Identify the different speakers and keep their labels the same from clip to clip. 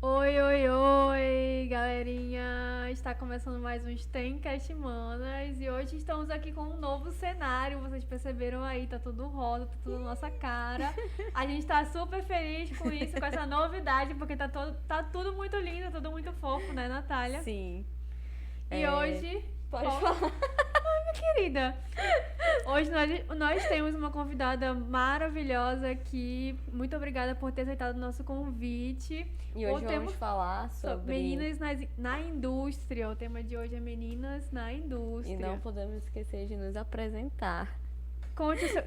Speaker 1: Oi, oi, oi, galerinha! Está começando mais um Stencast Manas e hoje estamos aqui com um novo cenário. Vocês perceberam aí, tá tudo rosa, tá tudo na nossa cara. A gente tá super feliz com isso, com essa novidade, porque tá tudo muito lindo, tudo muito fofo, né, Natália?
Speaker 2: Sim.
Speaker 1: E hoje...
Speaker 2: Pode falar.
Speaker 1: Querida, hoje nós temos uma convidada maravilhosa aqui. Muito obrigada por ter aceitado o nosso convite.
Speaker 2: E hoje vamos falar sobre
Speaker 1: Meninas na indústria. O tema de hoje é Meninas na indústria.
Speaker 2: E não podemos esquecer de nos apresentar.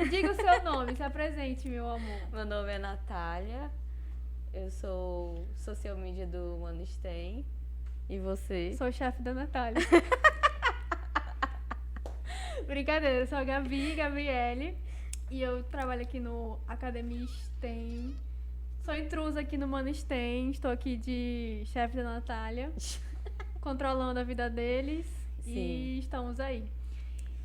Speaker 1: Diga o seu nome, se apresente, meu amor.
Speaker 2: Meu nome é Natália, eu sou social media do Manistem. E você?
Speaker 1: Sou chefe da Natália. Brincadeira, eu sou a Gabriele, e eu trabalho aqui no Academia STEM. Sou intrusa aqui no Mano STEM, estou aqui de chefe da Natália, controlando a vida deles. Sim. E estamos aí.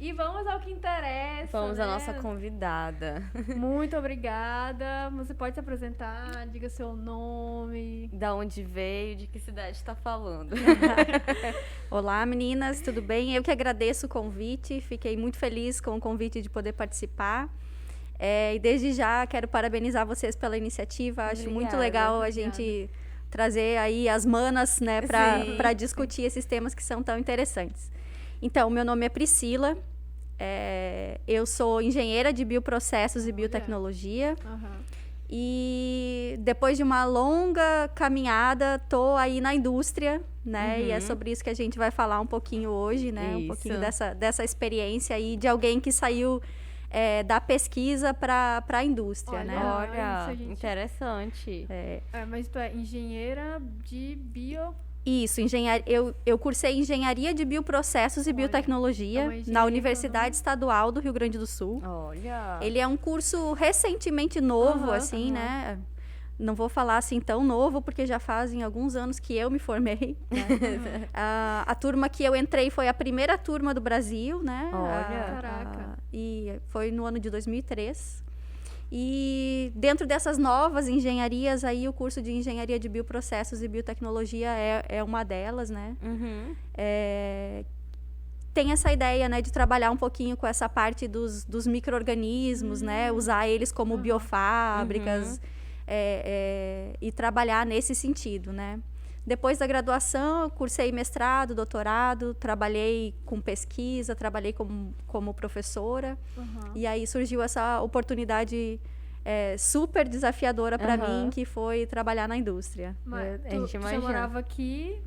Speaker 1: E vamos ao que interessa.
Speaker 2: Vamos à nossa convidada.
Speaker 1: Muito obrigada. Você pode se apresentar, diga seu nome.
Speaker 2: Da onde veio, de que cidade está falando.
Speaker 3: Olá, meninas, tudo bem? Eu que agradeço o convite, fiquei muito feliz com o convite de poder participar. E desde já quero parabenizar vocês pela iniciativa. Acho muito legal a gente trazer aí as manas, né, para discutir esses temas que são tão interessantes. Então, meu nome é Priscila, eu sou engenheira de bioprocessos e biotecnologia. E depois de uma longa caminhada, estou aí na indústria, né? E é sobre isso que a gente vai falar um pouquinho hoje, né?
Speaker 2: Isso.
Speaker 3: Um pouquinho dessa experiência aí de alguém que saiu da pesquisa para a indústria, né?
Speaker 2: Olha, interessante.
Speaker 1: Mas tu é engenheira de bio...
Speaker 3: Isso, eu cursei engenharia de bioprocessos e biotecnologia na Universidade Estadual do Rio Grande do Sul.
Speaker 2: Olha!
Speaker 3: Ele é um curso recentemente novo, né? Não vou falar assim tão novo, porque já fazem alguns anos que eu me formei. Né? A turma que eu entrei foi a primeira turma do Brasil, né?
Speaker 2: Olha!
Speaker 1: Caraca!
Speaker 3: E foi no ano de 2003. E dentro dessas novas engenharias, aí o curso de engenharia de bioprocessos e biotecnologia é uma delas, né? Tem essa ideia, né, de trabalhar um pouquinho com essa parte dos micro-organismos, né? Usar eles como biofábricas e trabalhar nesse sentido, né? Depois da graduação, eu cursei mestrado, doutorado, trabalhei com pesquisa, trabalhei como professora. E aí surgiu essa oportunidade super desafiadora para mim, que foi trabalhar na indústria.
Speaker 1: Mas
Speaker 2: a gente
Speaker 1: você morava aqui?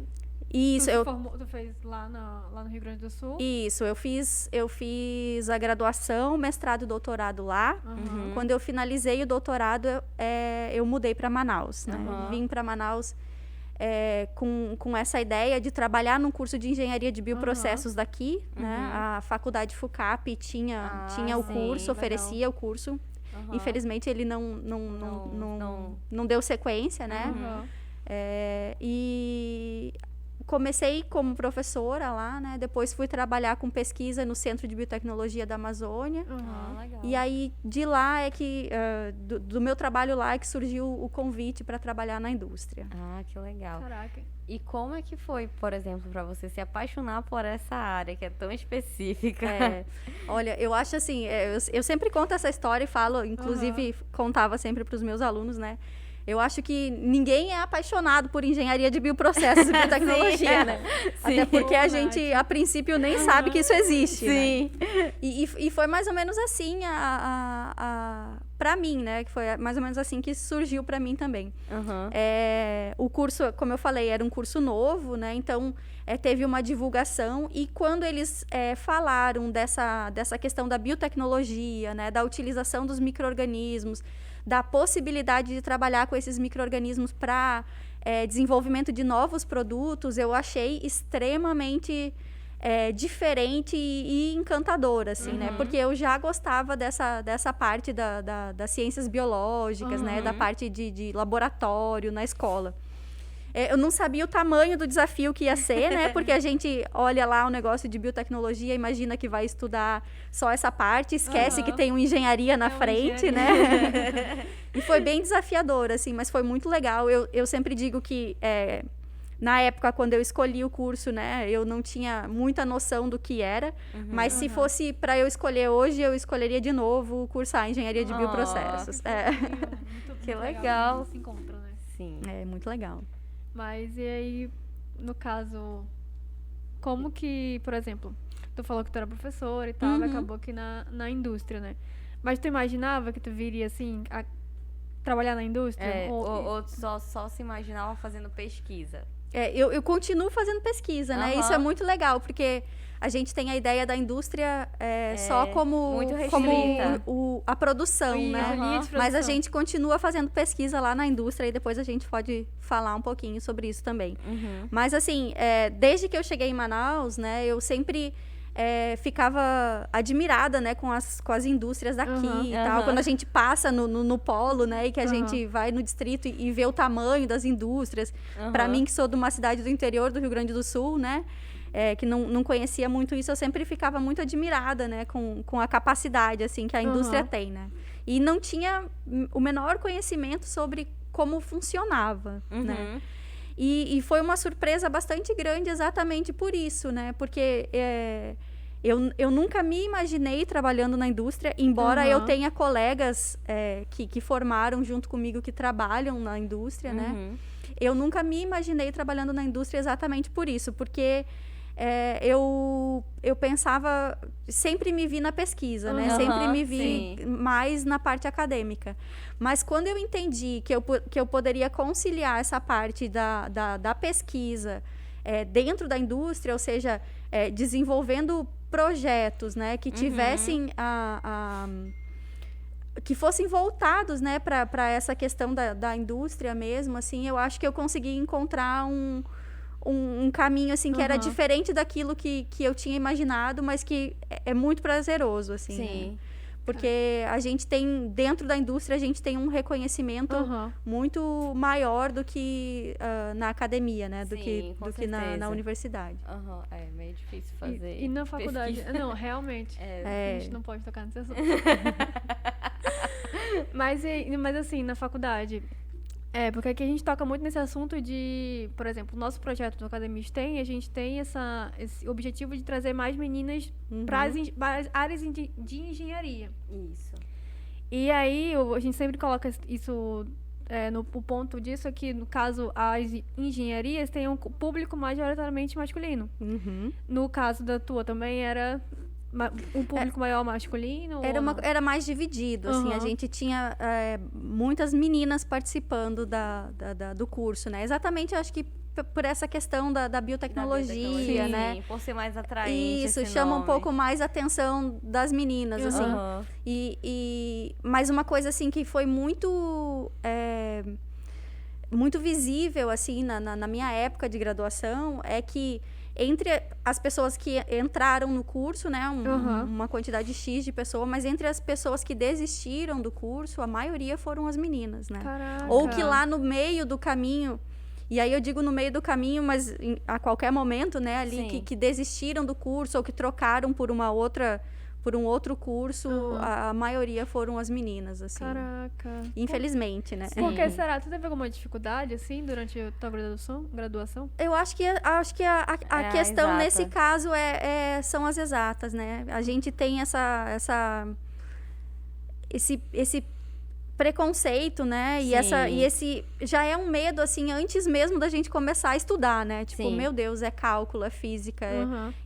Speaker 3: Isso,
Speaker 1: Tu fez lá no Rio Grande do Sul?
Speaker 3: Isso, eu fiz a graduação, mestrado e doutorado lá. Quando eu finalizei o doutorado, eu mudei para Manaus, né? Vim para Manaus com essa ideia de trabalhar num curso de engenharia de bioprocessos daqui, né? A faculdade FUCAP tinha o curso, oferecia o curso. Infelizmente, ele não deu sequência, né? E comecei como professora lá, né? Depois fui trabalhar com pesquisa no Centro de Biotecnologia da Amazônia.
Speaker 2: Legal.
Speaker 3: E aí, de lá do meu trabalho lá é que surgiu o convite para trabalhar na indústria.
Speaker 2: Ah, que legal.
Speaker 1: Caraca.
Speaker 2: E como é que foi, por exemplo, para você se apaixonar por essa área que é tão específica?
Speaker 3: Olha, eu acho assim, eu sempre conto essa história e falo, inclusive contava sempre para os meus alunos, né? Eu acho que ninguém é apaixonado por engenharia de bioprocessos e biotecnologia, né? Até porque a gente, a princípio, nem sabe que isso existe, né? E foi mais ou menos assim para mim, né? Que foi mais ou menos assim que surgiu para mim também. O curso, como eu falei, era um curso novo, né? Então, teve uma divulgação e quando eles falaram dessa questão da biotecnologia, né? Da utilização dos micro-organismos, da possibilidade de trabalhar com esses micro-organismos para desenvolvimento de novos produtos, eu achei extremamente diferente e encantadora, assim, né? Porque eu já gostava dessa parte das ciências biológicas, né? Da parte de laboratório na escola. Eu não sabia o tamanho do desafio que ia ser, né? Porque a gente olha lá o negócio de biotecnologia, imagina que vai estudar só essa parte, esquece que tem uma engenharia na frente, né? E foi bem desafiador, assim, mas foi muito legal. Eu sempre digo que, na época, quando eu escolhi o curso, né? Eu não tinha muita noção do que era, mas se fosse para eu escolher hoje, eu escolheria de novo cursar engenharia de bioprocessos.
Speaker 2: Que legal.
Speaker 1: Se encontra, né?
Speaker 2: Sim.
Speaker 3: É muito legal.
Speaker 1: Mas e aí, no caso, como que, por exemplo, tu falou que tu era professora e tal, acabou aqui na indústria, né? Mas tu imaginava que tu viria, assim, a trabalhar na indústria?
Speaker 2: Ou só se imaginava fazendo pesquisa?
Speaker 3: Eu continuo fazendo pesquisa, né? Isso é muito legal, porque a gente tem a ideia da indústria só como
Speaker 2: muito restrita.
Speaker 3: A produção, né? Mas a gente continua fazendo pesquisa lá na indústria e depois a gente pode falar um pouquinho sobre isso também. Mas, assim, desde que eu cheguei em Manaus, né? Eu sempre ficava admirada, né? Com as indústrias daqui e tal. Quando a gente passa no polo, né? E que a gente vai no distrito e vê o tamanho das indústrias. Para mim, que sou de uma cidade do interior do Rio Grande do Sul, né? Que não conhecia muito isso, eu sempre ficava muito admirada, né, com a capacidade, assim, que a indústria tem, né? E não tinha o menor conhecimento sobre como funcionava, né? E foi uma surpresa bastante grande exatamente por isso, né? Porque eu nunca me imaginei trabalhando na indústria, embora eu tenha colegas que formaram junto comigo, que trabalham na indústria, né? Eu nunca me imaginei trabalhando na indústria exatamente por isso, porque eu pensava, sempre me vi na pesquisa, né? Sempre me vi mais na parte acadêmica. Mas quando eu entendi que eu poderia conciliar essa parte da pesquisa dentro da indústria, ou seja, desenvolvendo projetos, né? Que tivessem que fossem voltados, né, para essa questão da indústria mesmo, assim, eu acho que eu consegui encontrar um caminho, assim, que era diferente daquilo que eu tinha imaginado, mas que é muito prazeroso, assim.
Speaker 2: Sim.
Speaker 3: Né? Porque a gente tem, dentro da indústria, a gente tem um reconhecimento muito maior do que na academia, né? Do que na universidade.
Speaker 2: É meio difícil fazer.
Speaker 1: E na faculdade? Pesquisa. Não, realmente. A gente não pode tocar nesse assunto. Mas assim, na faculdade... porque aqui a gente toca muito nesse assunto de, por exemplo, o nosso projeto do Academia STEM, a gente tem esse objetivo de trazer mais meninas para as áreas de engenharia.
Speaker 2: Isso.
Speaker 1: E aí, a gente sempre coloca isso, o ponto disso é que, no caso, as engenharias têm um público majoritariamente masculino. No caso da tua também era... um público maior masculino?
Speaker 3: Era mais dividido, assim, a gente tinha muitas meninas participando do curso, né? Exatamente, eu acho que por essa questão da biotecnologia, né?
Speaker 2: Sim, por ser mais atraente.
Speaker 3: Isso, chama um pouco mais a atenção das meninas, assim. Mas uma coisa, assim, que foi muito visível, assim, na minha época de graduação, é que entre as pessoas que entraram no curso, né, uma quantidade X de pessoas, mas entre as pessoas que desistiram do curso, a maioria foram as meninas, né?
Speaker 1: Caraca.
Speaker 3: Ou que lá no meio do caminho, e aí eu digo no meio do caminho, mas a qualquer momento, né, ali que desistiram do curso ou que trocaram por um outro curso, a maioria foram as meninas, assim.
Speaker 1: Caraca.
Speaker 3: Infelizmente, né?
Speaker 1: Por que será? Tu teve alguma dificuldade, assim, durante a tua graduação?
Speaker 3: Eu acho que a questão nesse caso são as exatas, né? A gente tem esse preconceito, né? E esse já é um medo, assim, antes mesmo da gente começar a estudar, né? Tipo, meu Deus, é cálculo, é física.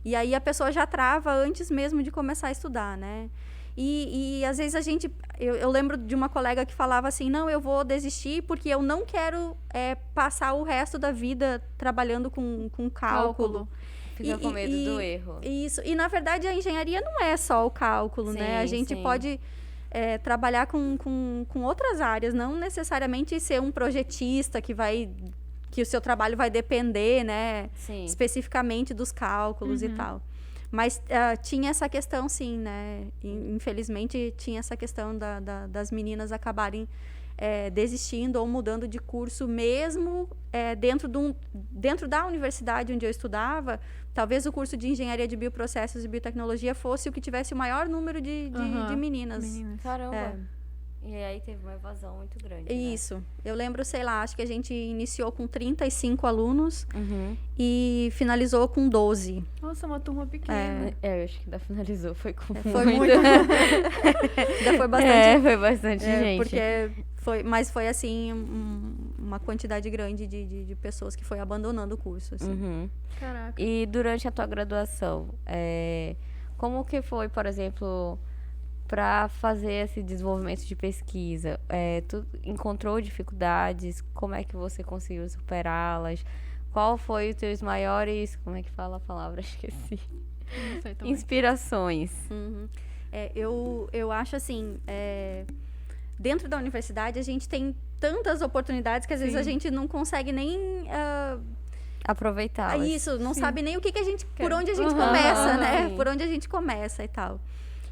Speaker 3: E aí a pessoa já trava antes mesmo de começar a estudar, né? E às vezes eu lembro de uma colega que falava assim, não, eu vou desistir porque eu não quero passar o resto da vida trabalhando com cálculo.
Speaker 2: Fica com medo do erro.
Speaker 3: Isso. E, na verdade, a engenharia não é só o cálculo, né? A gente pode trabalhar com outras áreas, não necessariamente ser um projetista que o seu trabalho vai depender, né? Especificamente dos cálculos e tal. Mas tinha essa questão, sim, né? Infelizmente, tinha essa questão das meninas acabarem desistindo ou mudando de curso, mesmo dentro da universidade onde eu estudava. Talvez o curso de engenharia de bioprocessos e biotecnologia fosse o que tivesse o maior número de meninas.
Speaker 2: Caramba. E aí teve uma evasão muito grande, né?
Speaker 3: Isso. Eu lembro, sei lá, acho que a gente iniciou com 35 alunos e finalizou com 12.
Speaker 1: Nossa, uma turma pequena.
Speaker 2: Eu acho que ainda finalizou, foi com
Speaker 3: Foi muito. Ainda foi bastante.
Speaker 2: Foi bastante gente.
Speaker 3: Mas foi assim, uma quantidade grande de pessoas que foi abandonando o curso. Assim.
Speaker 1: Caraca.
Speaker 2: E durante a tua graduação, como que foi, por exemplo, para fazer esse desenvolvimento de pesquisa? Tu encontrou dificuldades? Como é que você conseguiu superá-las? Qual foi os teus maiores, como é que fala a palavra? Esqueci.
Speaker 1: Não sei também.
Speaker 2: Inspirações.
Speaker 3: Eu acho assim, dentro da universidade a gente tem tantas oportunidades que às vezes a gente não consegue nem
Speaker 2: aproveitar.
Speaker 3: Isso, não sabe nem o que a gente, por onde a gente começa, né? Por onde a gente começa e tal.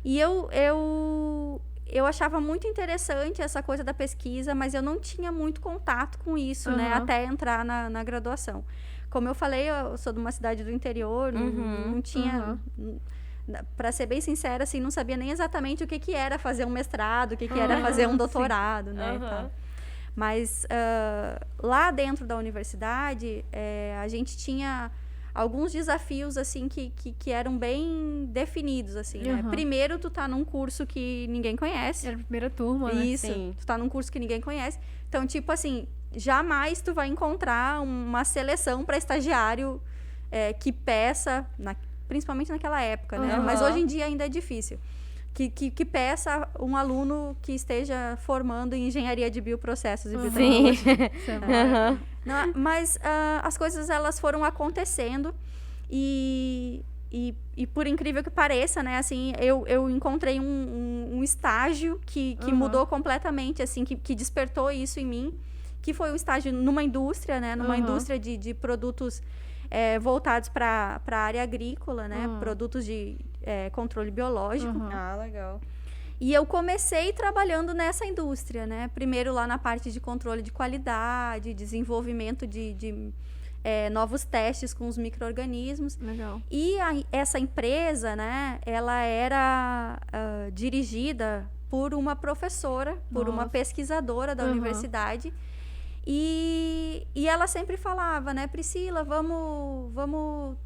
Speaker 3: E eu achava muito interessante essa coisa da pesquisa, mas eu não tinha muito contato com isso, né? Até entrar na graduação. Como eu falei, eu sou de uma cidade do interior, não tinha... Para ser bem sincera, assim, não sabia nem exatamente o que era fazer um mestrado, o que era fazer um doutorado, né? Tal. Mas lá dentro da universidade, a gente tinha alguns desafios, assim, que eram bem definidos, assim, né? Primeiro, tu tá num curso que ninguém conhece.
Speaker 1: Era a primeira turma, né?
Speaker 3: Isso, tu tá num curso que ninguém conhece. Então, tipo assim, jamais tu vai encontrar uma seleção para estagiário que peça, principalmente naquela época, né? Mas hoje em dia ainda é difícil. Que peça um aluno que esteja formando em engenharia de bioprocessos e biotecnologia. Não, mas as coisas, elas foram acontecendo e por incrível que pareça, né, assim, eu encontrei um estágio que mudou completamente, assim, que despertou isso em mim, que foi um estágio numa indústria, né, numa indústria de produtos voltados para a área agrícola, né, produtos de controle biológico.
Speaker 2: Ah, legal.
Speaker 3: E eu comecei trabalhando nessa indústria, né? Primeiro lá na parte de controle de qualidade, desenvolvimento de novos testes com os micro-organismos.
Speaker 1: Legal.
Speaker 3: E essa empresa, né? Ela era dirigida por uma professora, por uma pesquisadora da universidade. E ela sempre falava, né? Priscila, vamos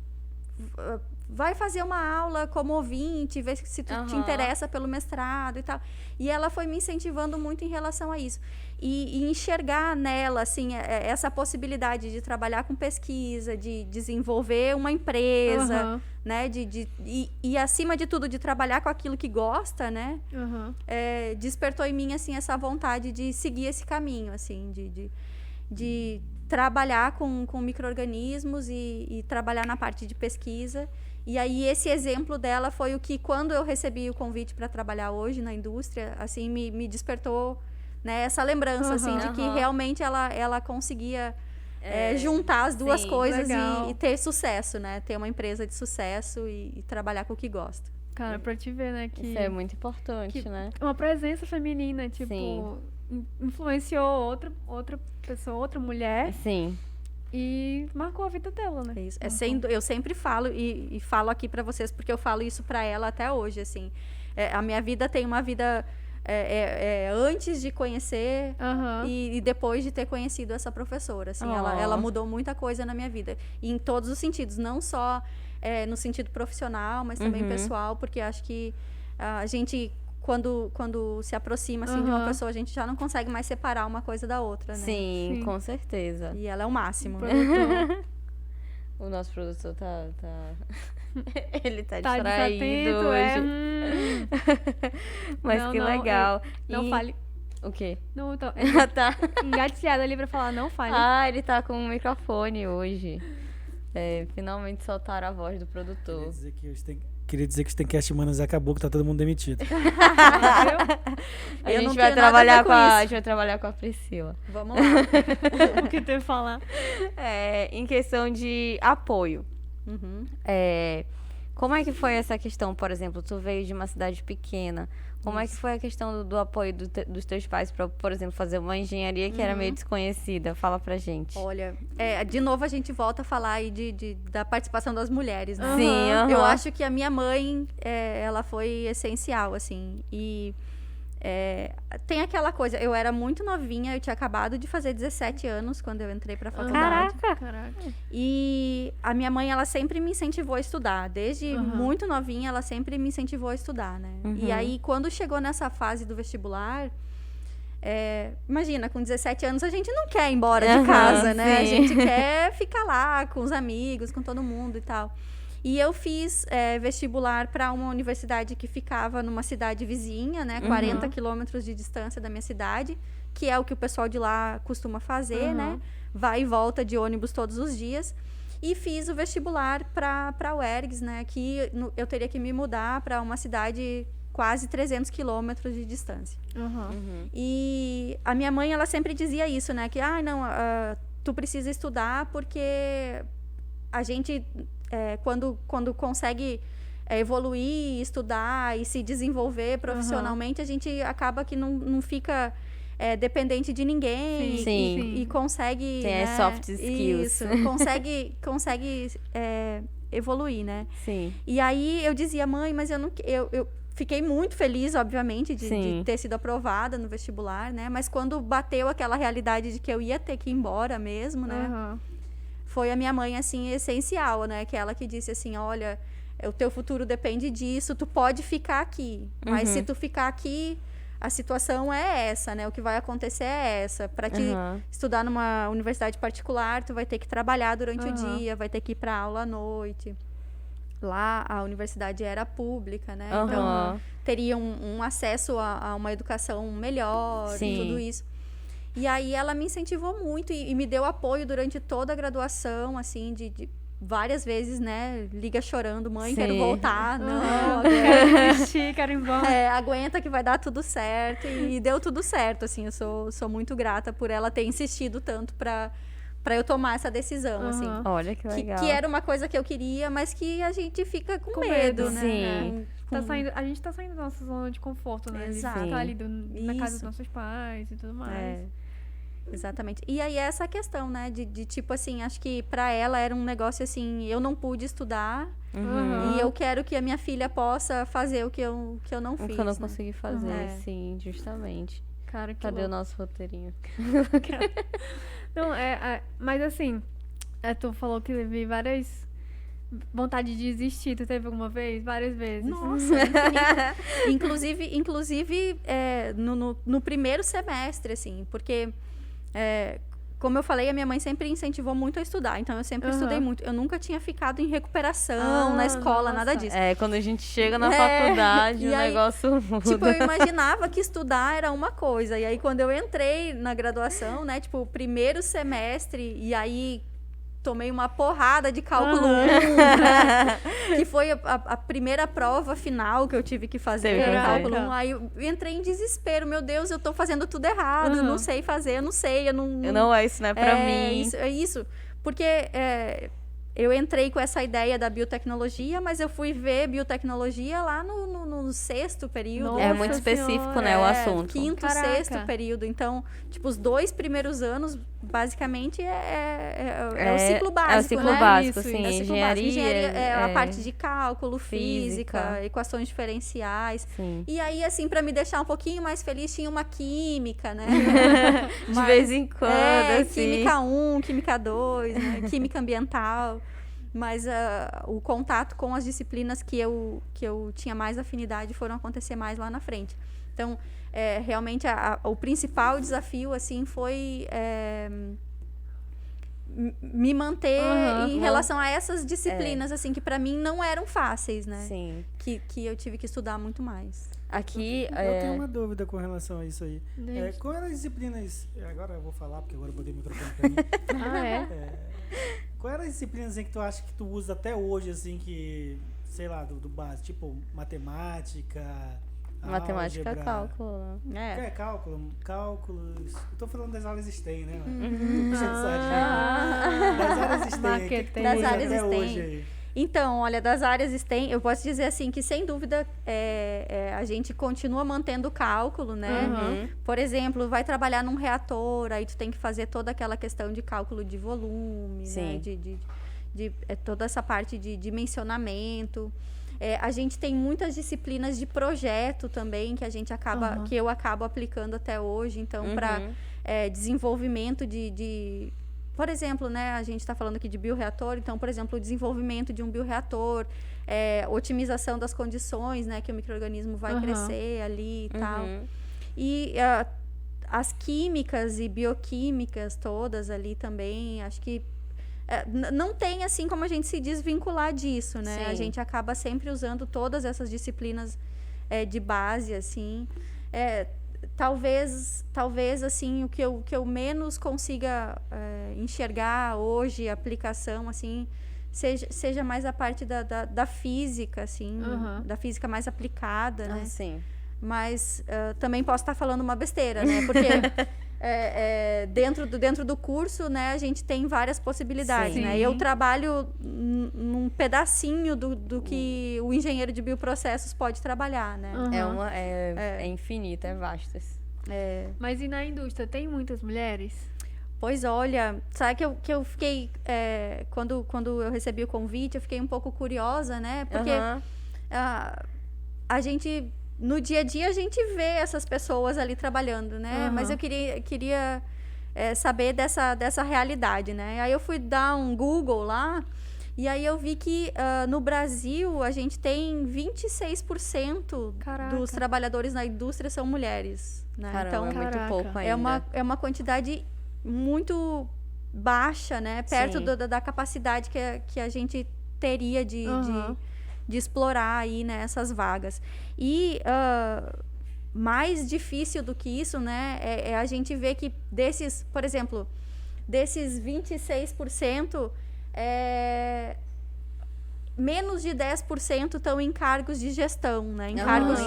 Speaker 3: vai fazer uma aula como ouvinte, ver se tu te interessa pelo mestrado e tal. E ela foi me incentivando muito em relação a isso. E enxergar nela, assim, essa possibilidade de trabalhar com pesquisa, de desenvolver uma empresa, né? E, acima de tudo, de trabalhar com aquilo que gosta, né? Despertou em mim, assim, essa vontade de seguir esse caminho, assim, de trabalhar com micro-organismos e trabalhar na parte de pesquisa. E aí esse exemplo dela foi o que, quando eu recebi o convite para trabalhar hoje na indústria, assim, me despertou, né, essa lembrança, assim, de que realmente ela conseguia juntar as duas coisas e ter sucesso, né? Ter uma empresa de sucesso e trabalhar com o que gosta.
Speaker 1: Cara, pra te ver, né? Que
Speaker 2: isso é muito importante, né?
Speaker 1: Uma presença feminina, tipo, influenciou outra pessoa, outra mulher.
Speaker 2: Sim.
Speaker 1: E marcou a vida dela, né?
Speaker 3: Isso. Eu sempre falo, e falo aqui pra vocês, porque eu falo isso pra ela até hoje, assim. A minha vida tem uma vida antes de conhecer e depois de ter conhecido essa professora, assim. Ela mudou muita coisa na minha vida. E em todos os sentidos, não só no sentido profissional, mas também pessoal, porque acho que a gente... Quando se aproxima, assim, de uma pessoa, a gente já não consegue mais separar uma coisa da outra, né?
Speaker 2: Sim, com certeza.
Speaker 3: E ela é o máximo.
Speaker 2: O nosso produtor tá... Ele tá
Speaker 1: distraído
Speaker 2: hoje. Mas não, que legal.
Speaker 1: Não fale.
Speaker 2: O quê?
Speaker 1: Não, então,
Speaker 2: tá
Speaker 1: engatilhada ali pra falar, não fale.
Speaker 2: Ele tá com um microfone hoje. Finalmente soltaram a voz do produtor.
Speaker 4: Queria dizer que o Stencast Manas acabou, que tá todo mundo demitido.
Speaker 2: A gente vai trabalhar com a Priscila.
Speaker 3: Vamos lá.
Speaker 1: O que tem que falar?
Speaker 2: Em questão de apoio. Como é que foi essa questão, por exemplo, tu veio de uma cidade pequena, como é que foi a questão do apoio dos teus pais para, por exemplo, fazer uma engenharia que era meio desconhecida? Fala pra gente.
Speaker 3: Olha, de novo a gente volta a falar aí da participação das mulheres, né?
Speaker 2: Sim, aham.
Speaker 3: Eu acho que a minha mãe, ela foi essencial, assim, e tem aquela coisa, eu era muito novinha, eu tinha acabado de fazer 17 anos quando eu entrei pra faculdade.
Speaker 1: Caraca.
Speaker 3: E a minha mãe, ela sempre me incentivou a estudar. Desde muito novinha, ela sempre me incentivou a estudar, né? E aí, quando chegou nessa fase do vestibular, imagina, com 17 anos, a gente não quer ir embora de casa, né?
Speaker 2: Sim.
Speaker 3: A gente quer ficar lá com os amigos, com todo mundo e tal. E eu fiz vestibular para uma universidade que ficava numa cidade vizinha, né? 40 quilômetros de distância da minha cidade, que é o que o pessoal de lá costuma fazer, né? Vai e volta de ônibus todos os dias. E fiz o vestibular para a UERGS, né? Que eu teria que me mudar para uma cidade quase 300 quilômetros de distância. E a minha mãe, ela sempre dizia isso, né? Que, tu precisa estudar porque a gente, quando consegue evoluir, estudar e se desenvolver profissionalmente, a gente acaba que não fica dependente de ninguém.
Speaker 2: Sim.
Speaker 3: E consegue...
Speaker 2: Tem as soft skills.
Speaker 3: Isso, consegue evoluir, né?
Speaker 2: Sim.
Speaker 3: E aí eu dizia, mãe, mas eu fiquei muito feliz, obviamente, de ter sido aprovada no vestibular, né? Mas quando bateu aquela realidade de que eu ia ter que ir embora mesmo, né? Foi a minha mãe, assim, essencial, né? Que ela que disse assim, olha, o teu futuro depende disso, tu pode ficar aqui. Mas se tu ficar aqui, a situação é essa, né? O que vai acontecer é essa. Para te estudar numa universidade particular, tu vai ter que trabalhar durante o dia, vai ter que ir para aula à noite. Lá, a universidade era pública, né? Então, teria um acesso a uma educação melhor e tudo isso. E aí, ela me incentivou muito e me deu apoio durante toda a graduação, assim, de várias vezes, né? Liga chorando, mãe, quero voltar. Não,
Speaker 1: quero desistir, quero ir embora.
Speaker 3: Aguenta que vai dar tudo certo. E deu tudo certo, assim. Eu sou muito grata por ela ter insistido tanto para eu tomar essa decisão, assim.
Speaker 2: Olha que legal.
Speaker 3: Que era uma coisa que eu queria, mas que a gente fica com medo, né?
Speaker 2: Sim.
Speaker 1: A gente tá saindo da nossa zona de conforto, né?
Speaker 3: Exato.
Speaker 1: De ficar ali na casa dos nossos pais e tudo mais.
Speaker 3: Exatamente. E aí essa questão, né? De tipo assim, acho que pra ela era um negócio assim, eu não pude estudar e eu quero que a minha filha possa fazer o que eu não fiz.
Speaker 2: O que eu não consegui fazer, sim, justamente.
Speaker 1: Cara, que
Speaker 2: Cadê o nosso roteirinho?
Speaker 1: Não, mas assim, tu falou que teve várias vontade de desistir. Tu teve alguma vez? Várias vezes?
Speaker 3: Nossa, inclusive no primeiro semestre, assim, porque como eu falei, a minha mãe sempre incentivou muito a estudar, então eu sempre estudei muito. Eu nunca tinha ficado em recuperação na escola, nada disso.
Speaker 2: Quando a gente chega na faculdade, o negócio muda.
Speaker 3: Tipo, eu imaginava que estudar era uma coisa, e aí quando eu entrei na graduação, né, tipo, o primeiro semestre, e aí tomei uma porrada de cálculo 1, né? Que foi a primeira prova final que eu tive que fazer, cálculo 1. Aí eu entrei em desespero, meu Deus, eu tô fazendo tudo errado, não sei fazer, eu não sei,
Speaker 2: isso não é pra mim.
Speaker 3: Isso, porque eu entrei com essa ideia da biotecnologia, mas eu fui ver biotecnologia lá no sexto período.
Speaker 2: Nossa, é muito específico, né, o assunto.
Speaker 3: Quinto, sexto período. Então, tipo, os 2 primeiros anos, basicamente, é o ciclo básico,
Speaker 2: É o ciclo
Speaker 3: né?
Speaker 2: básico,
Speaker 3: Isso,
Speaker 2: sim.
Speaker 3: é o ciclo
Speaker 2: Engenharia,
Speaker 3: básico. Engenharia é a parte de cálculo,
Speaker 2: física,
Speaker 3: física, equações diferenciais.
Speaker 2: Sim.
Speaker 3: E aí, assim, pra me deixar um pouquinho mais feliz, tinha uma química, né?
Speaker 2: De vez em quando, assim.
Speaker 3: Química 1, química 2, né? Química ambiental. Mas o contato com as disciplinas que eu tinha mais afinidade foram acontecer mais lá na frente. Então, realmente, o principal desafio, assim, foi me manter em relação a essas disciplinas, assim, que para mim não eram fáceis, né?
Speaker 2: Sim.
Speaker 3: Que eu tive que estudar muito mais.
Speaker 2: Aqui,
Speaker 4: eu tenho uma dúvida com relação a isso aí. Qual eram as disciplinas... Agora eu vou falar, porque agora eu botei o microfone pra mim. Qual eram as disciplinas assim, que tu acha que tu usa até hoje, assim, que... Sei lá, do básico, tipo matemática...
Speaker 2: Matemática,
Speaker 4: álgebra,
Speaker 2: cálculo.
Speaker 4: Cálculos. Eu tô falando das áreas STEM, né? Puxa de sardinha. Das áreas STEM.
Speaker 3: Das áreas STEM.
Speaker 4: Hoje aí.
Speaker 3: Então, olha, das áreas STEM, eu posso dizer assim que, sem dúvida, a gente continua mantendo o cálculo, né? Por exemplo, vai trabalhar num reator, aí tu tem que fazer toda aquela questão de cálculo de volume, né? Toda essa parte de dimensionamento. A gente tem muitas disciplinas de projeto também, que a gente que eu acabo aplicando até hoje. Então, para desenvolvimento por exemplo, né, a gente está falando aqui de bioreator, então, por exemplo, o desenvolvimento de um bioreator, otimização das condições, né, que o micro-organismo vai crescer ali e tal. E as químicas e bioquímicas todas ali também, acho que não tem assim como a gente se desvincular disso, né? Sim. A gente acaba sempre usando todas essas disciplinas de base, assim. Talvez assim, o que eu menos consiga enxergar hoje, a aplicação, assim, seja mais a parte da física, assim, da física mais aplicada, né?
Speaker 2: Sim.
Speaker 3: Mas também posso estar falando uma besteira, né? Porque dentro do curso, né, a gente tem várias possibilidades,
Speaker 1: Sim.
Speaker 3: né? Eu trabalho num pedacinho do que o engenheiro de bioprocessos pode trabalhar, né?
Speaker 2: É infinito, é vasto.
Speaker 1: Mas e na indústria, tem muitas mulheres?
Speaker 3: Pois olha, sabe que eu fiquei, quando eu recebi o convite, eu fiquei um pouco curiosa, né? Porque a gente... No dia a dia, a gente vê essas pessoas ali trabalhando, né? Mas eu queria saber dessa realidade, né? Aí eu fui dar um Google lá, e aí eu vi que no Brasil, a gente tem 26% dos trabalhadores na indústria são mulheres, né?
Speaker 2: Caramba,
Speaker 3: então,
Speaker 2: é muito pouco ainda.
Speaker 3: É uma quantidade muito baixa, né? Perto da capacidade que a gente teria de explorar aí, né, essas vagas. E mais difícil do que isso, né, é a gente ver que por exemplo, desses 26%, menos de 10% estão em cargos de gestão, né, em cargos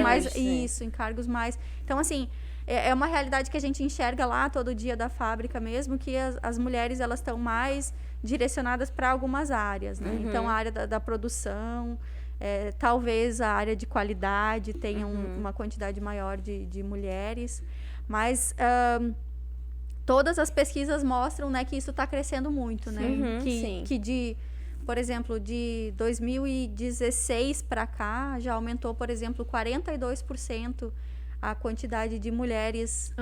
Speaker 3: mais... Isso, em cargos mais... Então, assim, é uma realidade que a gente enxerga lá todo dia da fábrica mesmo, que as mulheres, elas estão mais direcionadas para algumas áreas, né? Então, a área da produção, talvez a área de qualidade tenha uma quantidade maior de mulheres, mas todas as pesquisas mostram, né, que isso está crescendo muito, né? Por exemplo, de 2016 para cá, já aumentou, por exemplo, 42% a quantidade de mulheres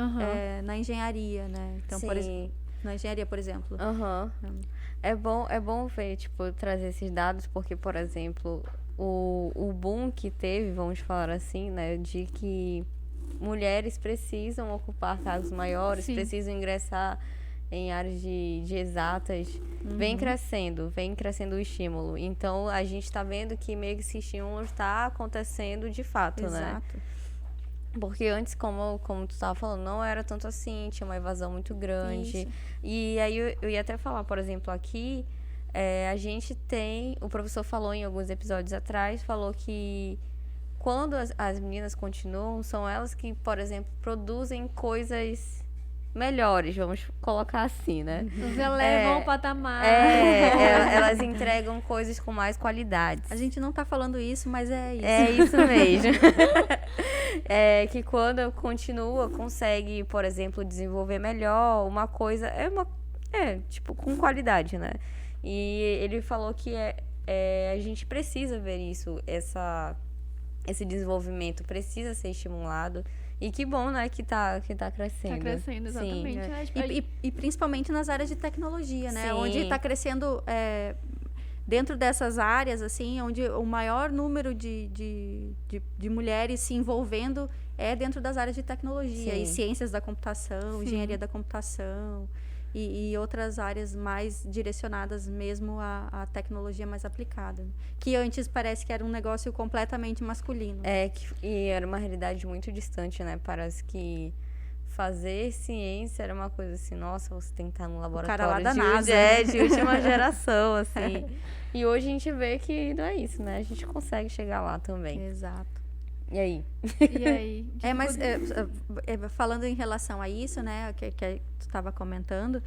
Speaker 3: na engenharia, né? Então, na engenharia, por exemplo.
Speaker 2: É bom ver, tipo, trazer esses dados, porque, por exemplo, o boom que teve, vamos falar assim, né, de que mulheres precisam ocupar cargos maiores, precisam ingressar em áreas de exatas, vem crescendo o estímulo. Então, a gente está vendo que meio que esse estímulo está acontecendo de fato, né? Porque antes, como tu estava falando, não era tanto assim, tinha uma evasão muito grande. Isso. E aí eu ia até falar, por exemplo, aqui, a gente tem... O professor falou em alguns episódios atrás, falou que quando as meninas continuam, são elas que, por exemplo, produzem coisas melhores, vamos colocar assim, né?
Speaker 1: Elas elevam o patamar.
Speaker 2: Elas entregam coisas com mais qualidade.
Speaker 3: A gente não tá falando isso, mas é isso.
Speaker 2: É isso mesmo. Que quando continua, consegue, por exemplo, desenvolver melhor uma coisa, tipo, com qualidade, né? E ele falou que a gente precisa ver isso, esse desenvolvimento precisa ser estimulado. E que bom, né, que tá crescendo.
Speaker 1: Tá crescendo, exatamente.
Speaker 3: E principalmente nas áreas de tecnologia, né?
Speaker 2: Sim.
Speaker 3: Onde está crescendo... dentro dessas áreas, assim, onde o maior número de mulheres se envolvendo é dentro das áreas de tecnologia. Sim. E ciências da computação, engenharia da computação e outras áreas mais direcionadas mesmo à tecnologia mais aplicada. Que antes parece que era um negócio completamente masculino.
Speaker 2: E era uma realidade muito distante, né? Parece que fazer ciência era uma coisa assim, nossa, você tem que estar no laboratório
Speaker 3: cara lá da NASA,
Speaker 2: de última geração, assim. E hoje a gente vê que não é isso, né? A gente consegue chegar lá também.
Speaker 3: Exato.
Speaker 2: E aí?
Speaker 3: Mas falando em relação a isso, né, que tu estava comentando,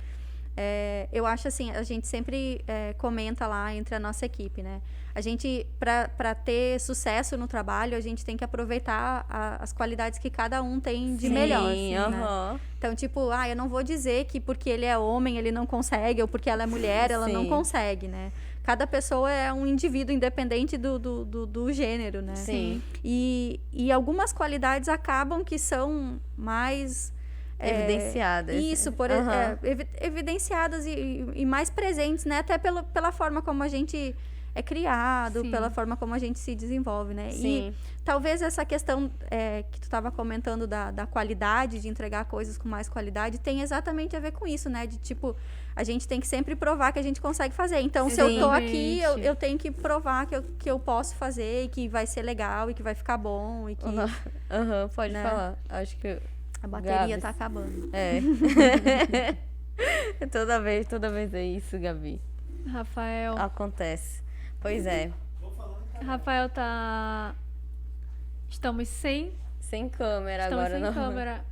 Speaker 3: eu acho assim, a gente sempre comenta lá entre a nossa equipe, né? A gente, para ter sucesso no trabalho, a gente tem que aproveitar as qualidades que cada um tem de melhor. Assim, né? Então, tipo, eu não vou dizer que porque ele é homem ele não consegue, ou porque ela é mulher ela não consegue, né? Cada pessoa é um indivíduo independente do gênero, né?
Speaker 2: Sim.
Speaker 3: E algumas qualidades acabam que são mais...
Speaker 2: evidenciadas.
Speaker 3: Isso, evidenciadas e mais presentes, né? Até pela forma como a gente é criado, pela forma como a gente se desenvolve, né?
Speaker 2: Sim.
Speaker 3: E talvez essa questão que tu estava comentando da qualidade, de entregar coisas com mais qualidade, tem exatamente a ver com isso, né? De tipo, a gente tem que sempre provar que a gente consegue fazer. Então, se eu tô aqui, eu tenho que provar que eu posso fazer e que vai ser legal e que vai ficar bom e que...
Speaker 2: Pode falar. Acho que...
Speaker 3: A bateria tá acabando.
Speaker 2: Toda vez é isso, Gabi.
Speaker 1: Rafael.
Speaker 2: Acontece. Pois é.
Speaker 1: Rafael tá... Estamos sem
Speaker 2: câmera agora.
Speaker 1: Sem câmera.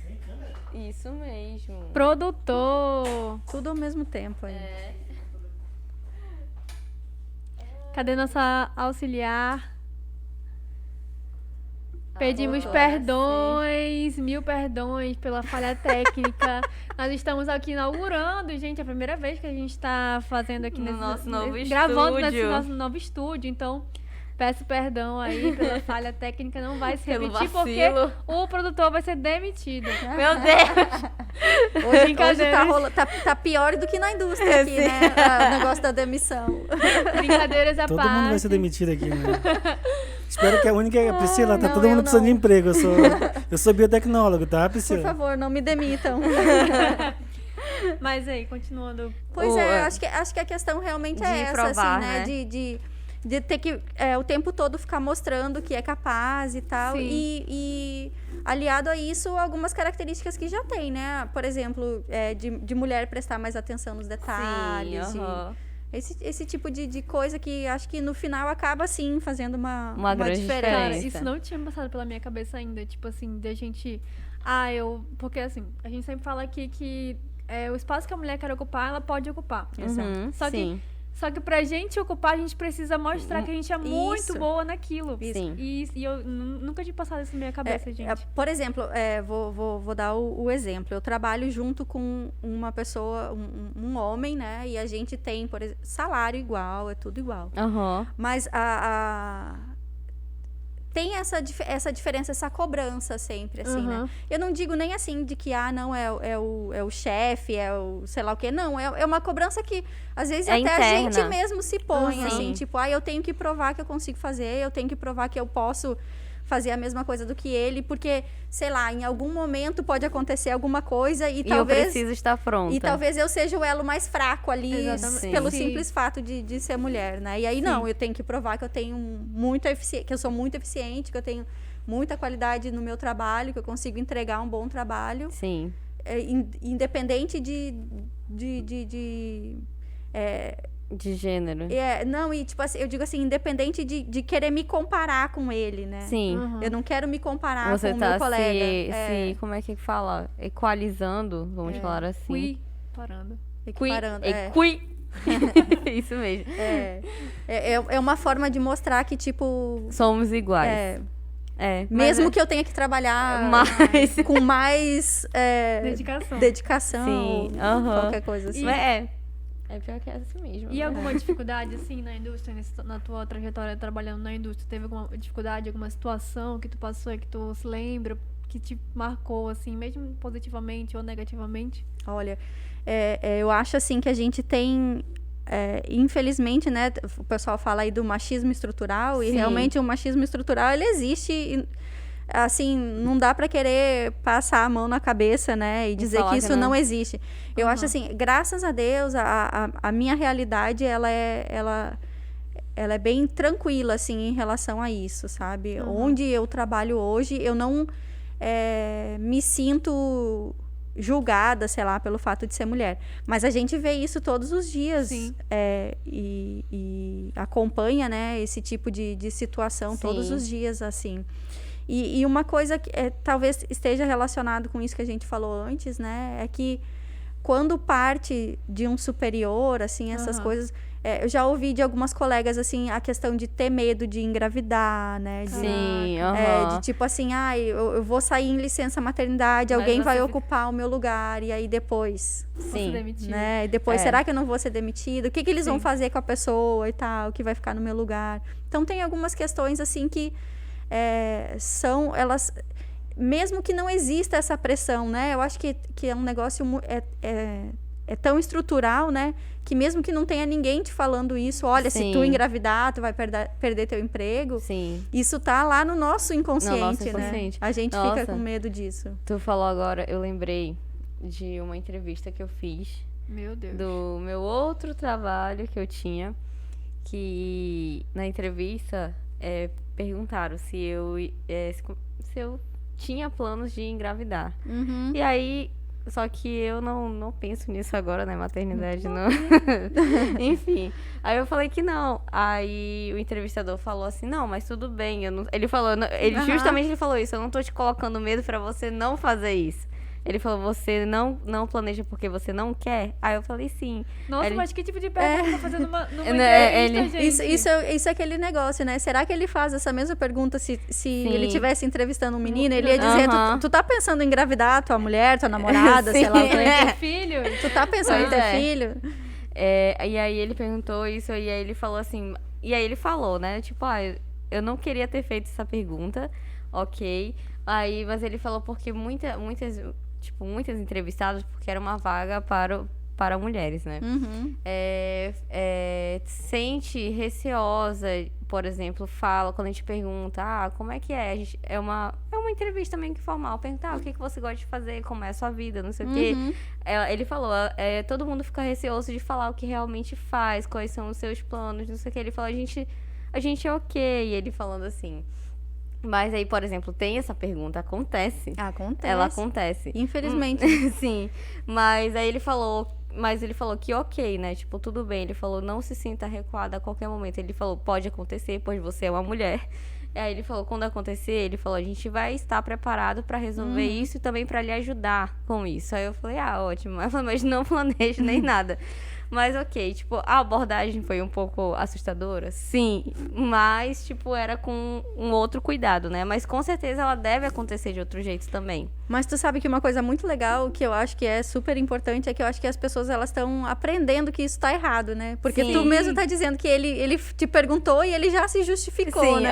Speaker 4: Sem câmera?
Speaker 2: Isso mesmo.
Speaker 1: Produtor.
Speaker 3: Tudo ao mesmo tempo aí.
Speaker 1: Cadê nossa auxiliar? Pedimos perdões, 1000 perdões pela falha técnica. Nós estamos aqui inaugurando, gente, a primeira vez que a gente está fazendo aqui
Speaker 2: no nosso novo
Speaker 1: gravando
Speaker 2: estúdio.
Speaker 1: nesse nosso novo estúdio. Então, peço perdão aí pela falha técnica, não vai se repetir porque o produtor vai ser demitido.
Speaker 2: Meu Deus!
Speaker 3: Hoje tá pior do que na indústria aqui, né? O negócio da demissão.
Speaker 1: Brincadeiras à parte.
Speaker 4: Todo mundo vai ser demitido aqui, né? Espero que a única é a Priscila, tá todo mundo precisando de emprego. Eu sou biotecnólogo, tá, Priscila?
Speaker 3: Por favor, não me demitam.
Speaker 1: Mas aí, continuando.
Speaker 3: Pois acho que a questão realmente é essa,
Speaker 2: provar,
Speaker 3: assim, né? De ter que o tempo todo ficar mostrando que é capaz e tal. E aliado a isso, algumas características que já tem, né? Por exemplo, de mulher prestar mais atenção nos detalhes. Esse tipo de coisa que acho que no final acaba, sim, fazendo uma
Speaker 2: grande
Speaker 3: diferença.
Speaker 1: Cara, isso não tinha passado pela minha cabeça ainda. Tipo assim, da gente... Porque assim, a gente sempre fala aqui que o espaço que a mulher quer ocupar, ela pode ocupar.
Speaker 2: Exato.
Speaker 1: Só que pra gente ocupar, a gente precisa mostrar que a gente é muito boa naquilo.
Speaker 2: Sim.
Speaker 1: E eu nunca tinha passado isso na minha cabeça, gente.
Speaker 3: Por exemplo, vou dar o exemplo. Eu trabalho junto com uma pessoa, um homem, né? E a gente tem, por exemplo, salário igual, é tudo igual. Mas tem essa diferença, essa cobrança sempre, assim, né? Eu não digo nem assim de que, não, é o chefe, é o sei lá o quê. Não, é uma cobrança que, às vezes, até
Speaker 2: interna.
Speaker 3: a gente mesmo se põe, assim. Tipo, eu tenho que provar que eu consigo fazer, eu tenho que provar que eu posso fazer a mesma coisa do que ele, porque, sei lá, em algum momento pode acontecer alguma coisa e talvez...
Speaker 2: eu preciso estar pronta.
Speaker 3: E talvez eu seja o elo mais fraco ali, pelo simples fato de ser mulher, né? E aí, não, eu tenho que provar que eu tenho que eu sou muito eficiente, que eu tenho muita qualidade no meu trabalho, que eu consigo entregar um bom trabalho.
Speaker 2: Sim.
Speaker 3: Independente de
Speaker 2: gênero.
Speaker 3: Não, e tipo assim, eu digo assim, independente de querer me comparar com ele, né?
Speaker 2: Sim.
Speaker 3: Eu não quero me comparar
Speaker 2: Você
Speaker 3: com o meu colega.
Speaker 2: como é que fala? Equalizando, vamos falar assim.
Speaker 1: Equiparando.
Speaker 2: Isso mesmo.
Speaker 3: É uma forma de mostrar que, tipo...
Speaker 2: somos iguais.
Speaker 3: Mesmo que eu tenha que trabalhar com mais dedicação
Speaker 2: Sim.
Speaker 3: qualquer coisa assim.
Speaker 2: É pior que é assim mesmo.
Speaker 1: E alguma dificuldade, assim, na indústria, na tua trajetória trabalhando na indústria? Teve alguma dificuldade, alguma situação que tu passou e que tu se lembra, que te marcou, assim, mesmo positivamente ou negativamente?
Speaker 3: Olha, eu acho, assim, que a gente tem... infelizmente, né, o pessoal fala aí do machismo estrutural, e realmente o machismo estrutural, ele existe, e, assim, não dá para querer passar a mão na cabeça, né, e dizer que isso não existe. Eu acho assim, graças a Deus, a minha realidade, ela é bem tranquila, assim, em relação a isso, sabe? Onde eu trabalho hoje, eu não me sinto julgada, sei lá, pelo fato de ser mulher. Mas a gente vê isso todos os dias e acompanha, né, esse tipo de situação todos os dias, assim. E uma coisa que talvez esteja relacionado com isso que a gente falou antes, né, é que quando parte de um superior, assim, essas coisas... eu já ouvi de algumas colegas, assim, a questão de ter medo de engravidar, né?
Speaker 2: Sim,
Speaker 3: de tipo assim, eu vou sair em licença maternidade,
Speaker 1: Mas
Speaker 3: alguém vai
Speaker 1: você
Speaker 3: ocupar o meu lugar, e aí depois...
Speaker 2: Sim.
Speaker 3: Né? E depois, será que eu não vou ser demitida? O que eles vão fazer com a pessoa e tal, que vai ficar no meu lugar? Então, tem algumas questões, assim, que elas... Mesmo que não exista essa pressão, né? Eu acho que é um negócio... É tão estrutural, né? Que mesmo que não tenha ninguém te falando isso, olha, se tu engravidar, tu vai perder teu emprego.
Speaker 2: Sim.
Speaker 3: Isso tá lá no nosso inconsciente,
Speaker 2: né?
Speaker 3: A gente fica com medo disso.
Speaker 2: Tu falou agora, eu lembrei de uma entrevista que eu fiz.
Speaker 1: Meu Deus.
Speaker 2: Do meu outro trabalho que eu tinha, que na entrevista perguntaram se eu tinha planos de engravidar. E aí... Só que eu não penso nisso agora, né? Maternidade não. Enfim. Aí eu falei que não. Aí o entrevistador falou assim, não, mas tudo bem. Ele falou, justamente ele falou isso, eu não tô te colocando medo pra você não fazer isso. Ele falou, você não planeja porque você não quer? Aí eu falei, sim.
Speaker 1: Nossa, mas que tipo de pergunta tá fazendo numa entrevista, gente?
Speaker 3: Isso é aquele negócio, né? Será que ele faz essa mesma pergunta se ele estivesse entrevistando um menino? Ele ia dizer, tu tá pensando em engravidar tua mulher, tua namorada, sei lá.
Speaker 1: Ter filho?
Speaker 3: Tu tá pensando em ter filho?
Speaker 2: E aí ele perguntou isso, e aí ele falou assim... E aí ele falou, né? Tipo, eu não queria ter feito essa pergunta, ok. Mas ele falou porque muitas entrevistadas, porque era uma vaga para mulheres, né? Sente receosa, por exemplo, quando a gente pergunta, como é que é? É uma entrevista meio que formal, perguntar o que você gosta de fazer, como é a sua vida, não sei o quê. Ele falou, todo mundo fica receoso de falar o que realmente faz, quais são os seus planos, não sei o quê. Ele falou, a gente é ok. E ele falando assim... Mas aí, por exemplo, tem essa pergunta, acontece. Ela acontece.
Speaker 3: Infelizmente.
Speaker 2: Sim. Mas aí ele falou que ok, né? Tipo, tudo bem. Ele falou, não se sinta recuada a qualquer momento. Ele falou, pode acontecer, pois você é uma mulher. E aí ele falou, quando acontecer, ele falou, a gente vai estar preparado pra resolver isso e também pra lhe ajudar com isso. Aí eu falei, ótimo. Ela falou, mas não planejo nem nada. Mas ok, tipo, a abordagem foi um pouco assustadora? Sim, mas, tipo, era com um outro cuidado, né? Mas com certeza ela deve acontecer de outro jeito também.
Speaker 3: Mas tu sabe que uma coisa muito legal, que eu acho que é super importante, é que eu acho que as pessoas, elas estão aprendendo que isso tá errado, né? Porque tu mesmo tá dizendo que ele te perguntou e ele já se justificou, né?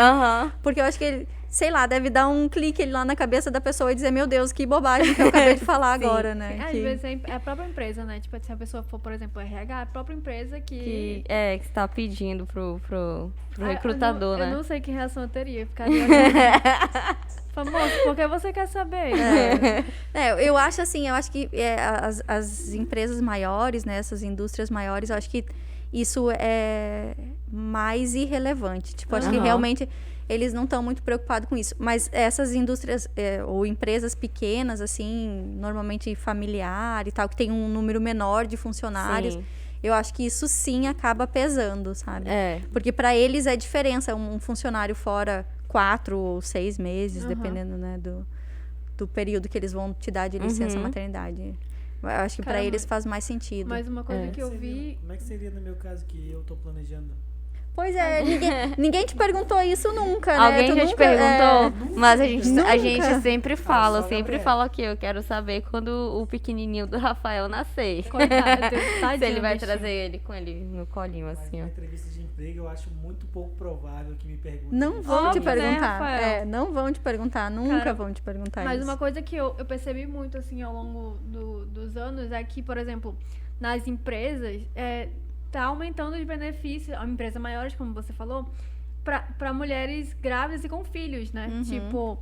Speaker 3: Porque eu acho que ele... Sei lá, deve dar um clique lá na cabeça da pessoa e dizer, meu Deus, que bobagem que eu acabei de falar agora, né?
Speaker 1: Às vezes é a própria empresa, né? Tipo, se a pessoa for, por exemplo, RH, é a própria empresa que
Speaker 2: está pedindo pro recrutador, né?
Speaker 1: Eu não sei que reação eu teria. Ficaria famoso, porque você quer saber.
Speaker 3: Eu acho assim, que as empresas maiores, né? Essas indústrias maiores, eu acho que isso é mais irrelevante. Tipo, acho que realmente... Eles não estão muito preocupados com isso. Mas essas indústrias ou empresas pequenas, assim, normalmente familiar e tal, que tem um número menor de funcionários, eu acho que isso sim acaba pesando, sabe? Porque para eles é diferença um funcionário fora 4 ou 6 meses, dependendo, né, do período que eles vão te dar de licença maternidade. Eu acho que para eles faz mais sentido.
Speaker 1: Mas uma coisa que eu vi...
Speaker 4: Como é que seria no meu caso que eu tô planejando?
Speaker 3: Pois é, ninguém te perguntou isso nunca, né?
Speaker 2: Alguém já te perguntou? Mas a gente sempre fala, que eu quero saber quando o pequenininho do Rafael nascer.
Speaker 1: Coitado,
Speaker 2: se ele vai trazer ele com ele no colinho, assim,
Speaker 4: ó. Na entrevista de emprego, eu acho muito pouco provável que me perguntem.
Speaker 3: Não vão te perguntar.
Speaker 1: Né,
Speaker 3: não vão te perguntar, nunca vão te perguntar
Speaker 1: mas
Speaker 3: isso.
Speaker 1: Mas uma coisa que eu percebi muito, assim, ao longo dos anos é que, por exemplo, nas empresas... tá aumentando os benefícios, a empresa maiores, como você falou, para mulheres grávidas e com filhos, né? Tipo,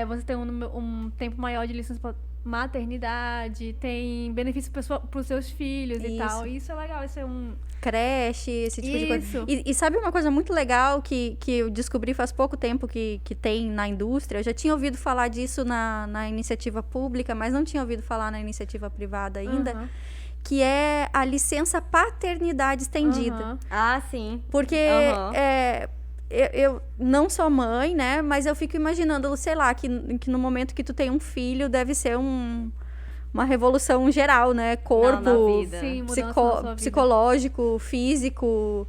Speaker 1: você tem um tempo maior de licença maternidade, tem benefício para os seus filhos e tal. Isso é legal, isso é um...
Speaker 3: Creche, esse tipo de coisa. E sabe uma coisa muito legal que eu descobri faz pouco tempo que tem na indústria? Eu já tinha ouvido falar disso na iniciativa pública, mas não tinha ouvido falar na iniciativa privada ainda. Que é a licença paternidade estendida.
Speaker 2: Sim.
Speaker 3: Porque eu não sou mãe, né? Mas eu fico imaginando, sei lá, que no momento que tu tem um filho, deve ser um uma revolução geral, né? Corpo,
Speaker 2: na vida.
Speaker 1: Sim, mudança na sua vida.
Speaker 3: psicológico, físico.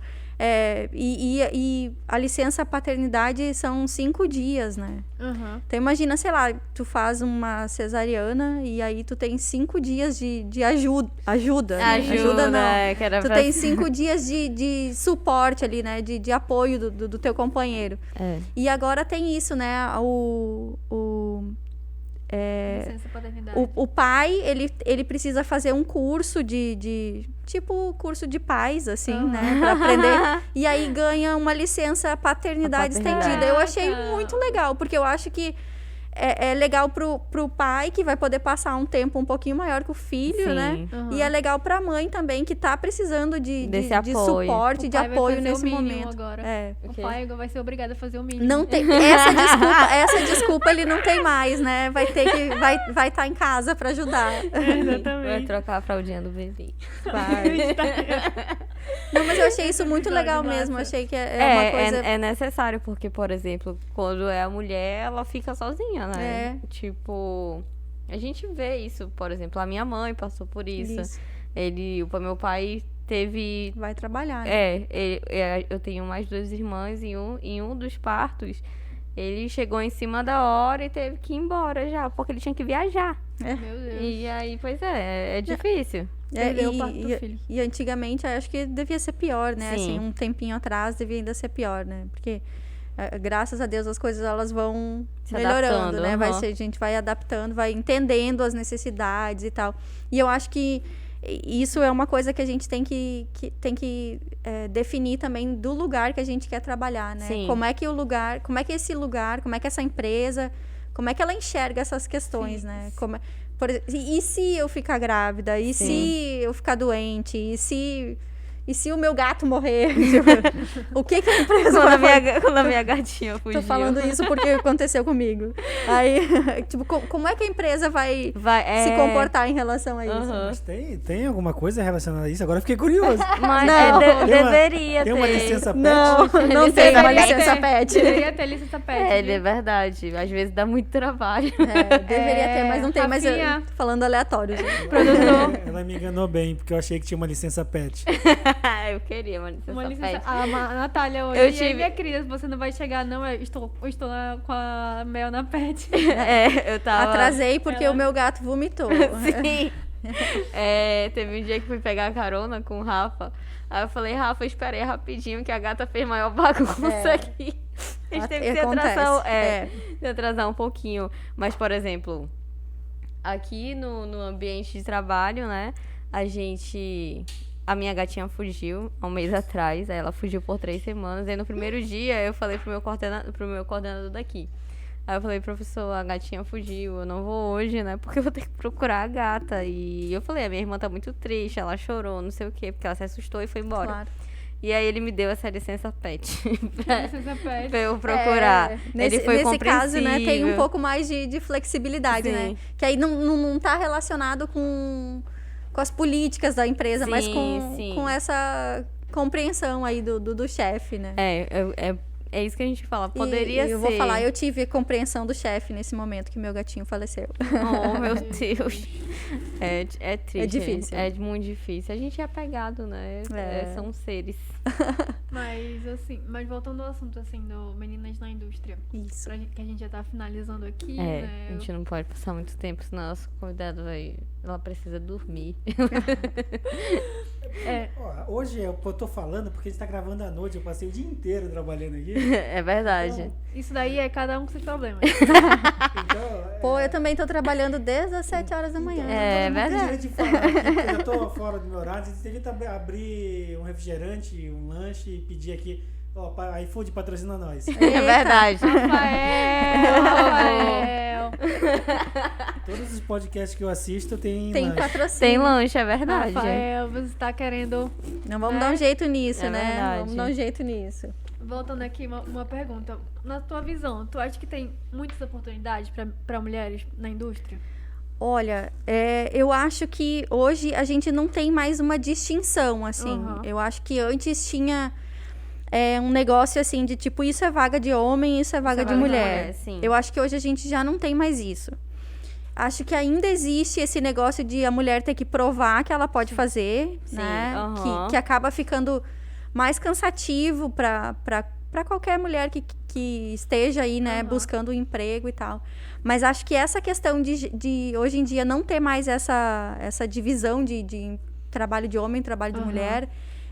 Speaker 3: E a licença paternidade são 5 dias, né?
Speaker 1: Uhum.
Speaker 3: Então imagina, sei lá, tu faz uma cesariana e aí tu tem 5 dias de ajuda.
Speaker 2: Ajuda,
Speaker 3: não.
Speaker 2: que era
Speaker 3: Tu
Speaker 2: pra-
Speaker 3: tem 5 dias de suporte ali, né? De apoio do teu companheiro.
Speaker 2: É.
Speaker 3: E agora tem isso, né?
Speaker 1: Licença paternidade.
Speaker 3: O pai, ele precisa fazer um curso tipo curso de pais, assim, né? Pra aprender. E aí ganha uma licença paternidade estendida. Eu achei
Speaker 1: Caraca.
Speaker 3: muito legal, porque eu acho que é legal pro pai, que vai poder passar um tempo um pouquinho maior com o filho,
Speaker 2: Sim.
Speaker 3: né?
Speaker 1: Uhum.
Speaker 3: E é legal pra mãe também, que tá precisando
Speaker 2: Desse
Speaker 3: de
Speaker 2: apoio.
Speaker 3: suporte,
Speaker 1: O
Speaker 3: de
Speaker 1: pai vai
Speaker 3: apoio
Speaker 1: fazer
Speaker 3: nesse
Speaker 1: o mínimo
Speaker 3: momento.
Speaker 1: agora.
Speaker 3: É.
Speaker 1: O
Speaker 2: Ok.
Speaker 1: pai vai ser obrigado a fazer o mínimo.
Speaker 3: Não tem essa desculpa ele não tem mais, né? Vai ter que vai estar em casa pra ajudar.
Speaker 2: Vai
Speaker 1: Exatamente.
Speaker 2: trocar a fraldinha do bebê.
Speaker 3: Vai. Não, mas eu achei isso muito
Speaker 1: episódio
Speaker 3: legal
Speaker 1: massa.
Speaker 3: mesmo. Achei que é uma coisa.
Speaker 2: É necessário, porque, por exemplo, quando é a mulher, ela fica sozinha, né? Tipo, a gente vê isso, por exemplo, a minha mãe passou por isso. O meu pai teve.
Speaker 3: Vai trabalhar. Né?
Speaker 2: Eu tenho mais 2 irmãs e em um dos partos, ele chegou em cima da hora e teve que ir embora já, porque ele tinha que viajar.
Speaker 1: Meu Deus.
Speaker 2: E aí, pois é difícil.
Speaker 1: Perdeu o parto do filho.
Speaker 3: E antigamente, eu acho que devia ser pior, né?
Speaker 2: Sim.
Speaker 3: Assim, um tempinho atrás devia ainda ser pior, né? Porque, graças a Deus, as coisas elas vão
Speaker 2: Se
Speaker 3: melhorando,
Speaker 2: adaptando,
Speaker 3: né?
Speaker 2: aham.
Speaker 3: A gente vai adaptando, vai entendendo as necessidades e tal. E eu acho que isso é uma coisa que a gente tem que definir também do lugar que a gente quer trabalhar, né?
Speaker 2: Sim.
Speaker 3: Como é que esse lugar, como é que essa empresa, como é que ela enxerga essas questões, né? Por exemplo, e se eu ficar grávida? E
Speaker 2: Sim.
Speaker 3: se eu ficar doente? E se o meu gato morrer? Tipo, o que a empresa vai fazer?
Speaker 2: Quando a minha gatinha fugiu.
Speaker 3: Tô falando isso porque aconteceu comigo. Aí, tipo, como é que a empresa vai se comportar em relação a isso?
Speaker 2: Aham.
Speaker 4: Mas tem alguma coisa relacionada a isso? Agora eu fiquei curioso.
Speaker 2: Mas
Speaker 3: Não.
Speaker 4: Tem
Speaker 2: deveria ter.
Speaker 4: uma licença pet?
Speaker 3: Não tem uma
Speaker 1: Deveria
Speaker 3: licença
Speaker 1: ter.
Speaker 3: pet.
Speaker 1: Deveria ter licença pet.
Speaker 2: É verdade. Às vezes dá muito trabalho.
Speaker 3: Deveria ter, mas não tem. Mas eu
Speaker 1: Rafinha.
Speaker 3: tô falando aleatório. gente.
Speaker 4: Ela me enganou bem, porque eu achei que tinha uma licença pet.
Speaker 2: Eu queria uma licença,
Speaker 1: Uma licença.
Speaker 2: pet.
Speaker 1: A Natália hoje.
Speaker 2: Eu
Speaker 1: E aí,
Speaker 2: tive-
Speaker 1: minha querida, você não vai chegar, não. Eu estou com a Mel na pet.
Speaker 2: Eu tava...
Speaker 3: Atrasei porque o meu gato vomitou.
Speaker 2: Sim. Teve um dia que fui pegar carona com o Rafa. Aí eu falei, Rafa, espera aí rapidinho que a gata fez maior bagunça aqui. A gente teve que se atrasar um pouquinho. Mas, por exemplo, aqui no ambiente de trabalho, né? A minha gatinha fugiu há um mês atrás. Aí ela fugiu por 3 semanas. Aí no primeiro dia eu falei pro meu coordenador daqui. Aí eu falei, professor, a gatinha fugiu, eu não vou hoje, né? Porque eu vou ter que procurar a gata. E eu falei, a minha irmã tá muito triste, ela chorou, não sei o quê, porque ela se assustou e foi embora.
Speaker 3: Claro.
Speaker 2: E aí ele me deu essa licença pet
Speaker 1: Licença pet.
Speaker 2: pra eu procurar.
Speaker 3: Nesse
Speaker 2: Ele foi
Speaker 3: caso, né, tem um
Speaker 2: compreensível.
Speaker 3: pouco mais de flexibilidade,
Speaker 2: Sim.
Speaker 3: né? Que aí não tá relacionado com as políticas da empresa, mas
Speaker 2: Sim.
Speaker 3: com essa compreensão aí do chefe, né?
Speaker 2: É isso que a gente fala. Poderia
Speaker 3: e
Speaker 2: ser.
Speaker 3: eu vou falar, eu tive compreensão do chefe nesse momento que meu gatinho faleceu.
Speaker 2: Oh, meu Deus. É triste.
Speaker 3: É difícil.
Speaker 2: É muito difícil. A gente é apegado, né? São seres.
Speaker 1: Mas voltando ao assunto, assim, do Meninas na Indústria.
Speaker 3: Isso.
Speaker 1: Que a gente já tá finalizando aqui,
Speaker 2: A
Speaker 1: né?
Speaker 2: gente não pode passar muito tempo, senão a nossa convidada ela precisa dormir.
Speaker 4: Ó, hoje eu tô falando porque a gente tá gravando à noite, eu passei o dia inteiro trabalhando aqui.
Speaker 2: É verdade.
Speaker 1: Isso daí é cada um com seus problemas.
Speaker 4: Então,
Speaker 3: Pô, eu também tô trabalhando desde as 7 horas da manhã.
Speaker 2: É
Speaker 4: todo mundo tem
Speaker 2: verdade.
Speaker 4: direito de falar aqui, porque eu já tô fora do meu horário. Você tenta abrir um refrigerante, um lanche e pedir aqui. Ó, iFood patrocina nós.
Speaker 2: É verdade.
Speaker 1: Rafael!
Speaker 4: Todos os podcasts que eu assisto tem lanche.
Speaker 3: Patrocínio.
Speaker 2: Tem lanche, é verdade.
Speaker 1: Rafael, você tá querendo...
Speaker 3: Não, vamos dar um jeito nisso,
Speaker 2: É
Speaker 3: né?
Speaker 2: verdade.
Speaker 3: Vamos dar um jeito nisso.
Speaker 1: Voltando aqui, uma pergunta. Na tua visão, tu acha que tem muitas oportunidades para mulheres na indústria?
Speaker 3: Olha, eu acho que hoje a gente não tem mais uma distinção, assim.
Speaker 1: Uhum.
Speaker 3: Eu acho que antes tinha um negócio, assim, de tipo, isso é vaga de homem, isso é vaga de mulher.
Speaker 2: sim.
Speaker 3: Eu acho que hoje a gente já não tem mais isso. acho que ainda existe esse negócio de a mulher ter que provar que ela pode fazer, né? Que acaba ficando mais cansativo para qualquer mulher que esteja aí, né, buscando um emprego e tal. Mas acho que essa questão de hoje em dia não ter mais essa divisão de trabalho de homem e trabalho de mulher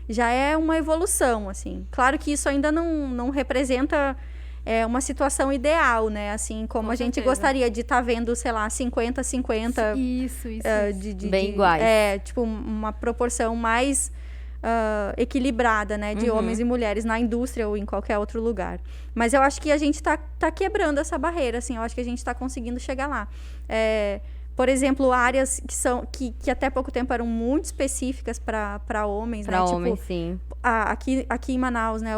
Speaker 3: já é uma evolução, assim. Claro que isso ainda não representa uma situação ideal, né? Assim, como a gente gostaria de estar vendo, sei lá, 50-50.
Speaker 1: Isso.
Speaker 2: Bem iguais.
Speaker 3: Tipo, uma proporção mais equilibrada, né? De homens e mulheres na indústria ou em qualquer outro lugar. Mas eu acho que a gente tá quebrando essa barreira, assim. Eu acho que a gente tá conseguindo chegar lá. Por exemplo, áreas que até pouco tempo eram muito específicas para homens,
Speaker 2: pra
Speaker 3: né?
Speaker 2: homens,
Speaker 3: tipo,
Speaker 2: sim.
Speaker 3: Aqui em Manaus, né?